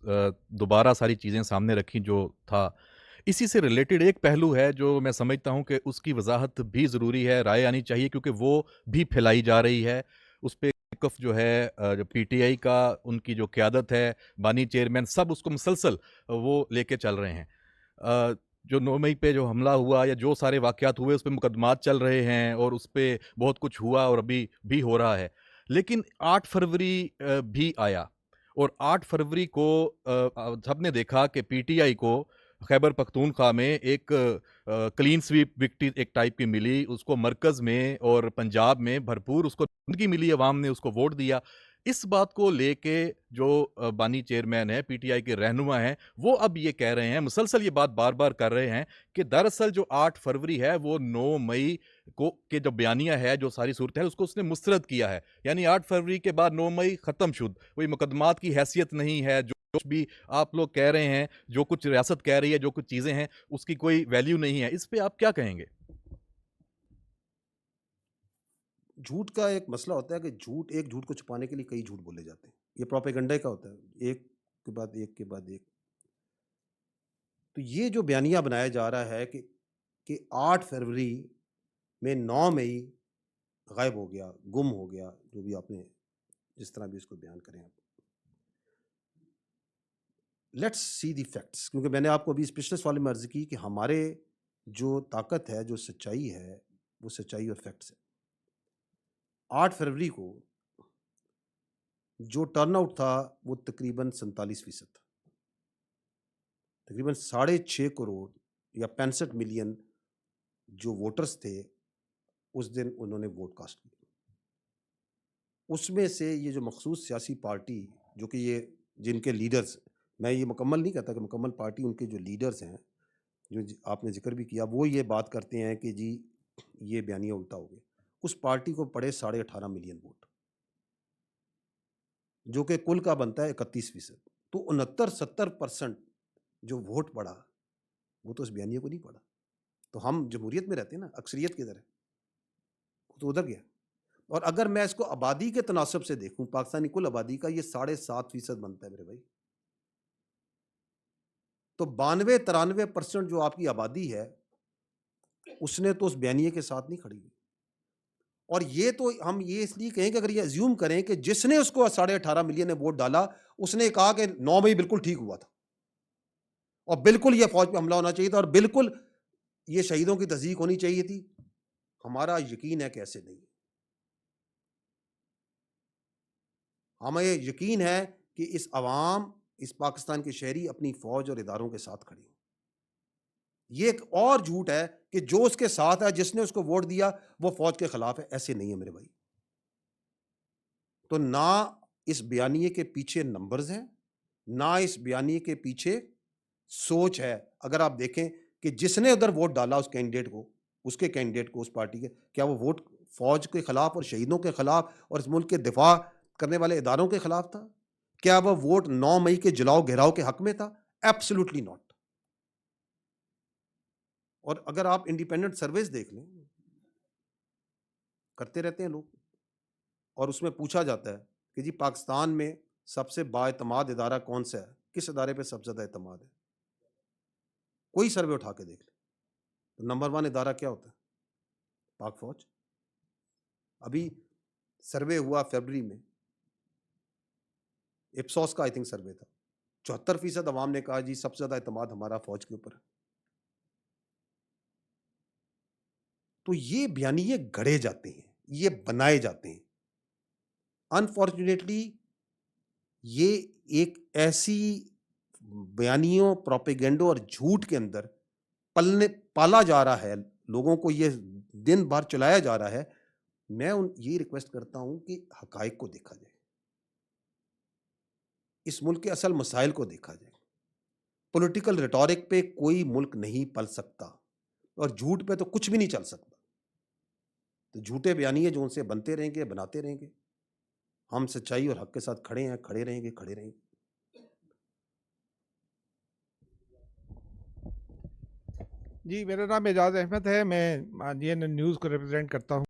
दोबारा सारी चीज़ें सामने रखी जो था। इसी से रिलेटेड एक पहलू है जो मैं समझता हूँ कि उसकी वज़ाहत भी ज़रूरी है, राय आनी चाहिए क्योंकि वो भी फैलाई जा रही है। उसपे वक़्फ़ जो है जो पीटीआई का उनकी जो क़यादत है, बानी चेयरमैन सब उसको मुसलसल वो लेके चल रहे हैं। अ, जो 9 मई पे जो हमला हुआ या जो सारे वाक़यात हुए, उसपे मुकदमात चल रहे हैं और उसपे बहुत कुछ हुआ और अभी भी हो रहा है। लेकिन 8 फरवरी भी आया और 8 फरवरी को सबने देखा कि पीटीआई को खैबर पख्तूनख्वा में एक क्लीन स्वीप विक्ट्री एक टाइप की मिली, उसको मरकज़ में और पंजाब में भरपूर उसको नुमाइंदगी मिली, अवाम ने उसको वोट दिया। इस बात को लेके जो बानी चेयरमैन है, पीटीआई के रहनुमा हैं, वो अब ये कह रहे हैं, मुसलसल ये बात बार-बार कर रहे हैं कि दरअसल जो 8 फरवरी है, वो 9 मई को के जो बयानिया है, जो सारी सूरत है, उसको उसने मुस्तरद किया है। यानी 8 फरवरी के बाद 9 मई खत्म शुद। कोई मुकदमात की हैसियत नहीं है, जो कुछ भी आप लोग कह रहे हैं, जो कुछ रियासत कह रही है, जो कुछ चीज़ें हैं, उसकी कोई वैल्यू नहीं है। इस पे आप क्या कहेंगे? झूठ का एक मसला होता है कि एक झूठ को छुपाने के लिए कई झूठ बोले जाते हैं। ये प्रोपेगेंडा का होता है, एक के बाद एक के बाद एक। तो ये जो बयानिया बनाया जा रहा है कि 8 फरवरी में 9 मई गायब हो गया, गुम हो गया, जो भी आपने जिस तरह भी इसको बयान करें आप। लेट्स सी द फैक्ट्स, क्योंकि मैंने आपको अभी इस पिछले सवाल में अर्ज़ की कि हमारे जो ताकत है, जो सच्चाई है, वो सच्चाई और फैक्ट्स है। 8 फरवरी को जो टर्नआउट था, वो तकरीबन 47% था। तकरीबन साढ़े 6 करोड़ या 65 मिलियन जो वोटर्स थे, उस दिन उन्होंने वोट कास्ट किया। उसमें से ये जो मखसूस सियासी पार्टी, जो कि ये जिनके लीडर्स, मैं ये मुकम्मल नहीं कहता कि मुकम्मल पार्टी, उनके जो लीडर्स हैं, जो आपने जिक्र भी किया, वो ये बात करते हैं कि जी ये बयानिया उल्टा हो गया। उस पार्टी को पड़े 18.5 मिलियन वोट, जो कि कुल का बनता है 31%। तो 69-70% जो वोट पड़ा, वो तो उस बयानिया को नहीं पड़ा। तो हम जमहूरियत में रहते हैं ना, अक्सरियत किधर है? वो तो उधर गया। और अगर मैं इसको आबादी के तनासब से देखूं, पाकिस्तानी कुल आबादी का ये 7.5% बनता है मेरे भाई। तो 92-93% जो आपकी आबादी है, उसने तो उस बयानिए के साथ नहीं खड़ी हुई। और ये तो हम ये इसलिए कहें कि अगर ये अज्यूम करें कि जिसने उसको 18.5 मिलियन ने वोट डाला, उसने कहा कि 9 मई बिल्कुल ठीक हुआ था और बिल्कुल ये फौज पे हमला होना चाहिए था और बिल्कुल ये शहीदों की तस्दीक होनी चाहिए थी। हमारा यकीन है कि ऐसे नहीं है। हमें यकीन है कि इस अवाम, इस पाकिस्तान के शहरी अपनी फ़ौज और इदारों के साथ खड़े हैं। ये एक और झूठ है कि जो उसके साथ है, जिसने उसको वोट दिया, वो फ़ौज के खिलाफ है। ऐसे नहीं है मेरे भाई। तो ना इस बयानिए के पीछे नंबर्स हैं, ना इस बयानिए के पीछे सोच है। अगर आप देखें कि जिसने उधर वोट डाला उस कैंडिडेट को, उसके कैंडिडेट को, उस पार्टी के, क्या वो वोट फ़ौज के खिलाफ और शहीदों के खिलाफ और इस मुल्क के दिफा करने वाले इदारों के खिलाफ था? क्या वह वोट 9 मई के जलाओ-घेराव के हक में था? Absolutely not. और अगर आप इंडिपेंडेंट सर्वेस देख लें, करते रहते हैं लोग, और उसमें पूछा जाता है कि जी पाकिस्तान में सबसे बाएतमाद इदारा कौन सा है? किस इदारे पे सबसे ज़्यादा एतमाद है? कोई सर्वे उठा के देख लें। तो नंबर 1 इदारा क्या होता है? पाक फ़ौज। अभी सर्वे हुआ फ़रवरी में, इप्सोस का आई थिंक सर्वे था। 74% अवाम ने कहा जी सबसे ज़्यादा एतमाद हमारा फ़ौज के ऊपर है। तो ये बयानिए गढ़े जाते हैं, ये बनाए जाते हैं। अनफॉर्च्यूनेटली ये एक ऐसी बयानियों, प्रोपेगेंडो और झूठ के अंदर पलने पाला जा रहा है, लोगों को ये दिन भर चलाया जा रहा है। मैं ये रिक्वेस्ट करता हूं कि हकायक को देखा जाए, इस मुल्क के असल मसाइल को देखा जाए। पॉलिटिकल रिटॉरिक पे कोई मुल्क नहीं पल सकता और झूठ पे तो कुछ भी नहीं चल सकता। तो झूठे बयानिए जो उनसे बनते रहेंगे, बनाते रहेंगे। हम सच्चाई और हक के साथ खड़े हैं, खड़े रहेंगे, खड़े रहेंगे। जी, मेरा नाम एजाज अहमद है। मैं जीएनएन न्यूज़ को रिप्रेजेंट करता हूँ।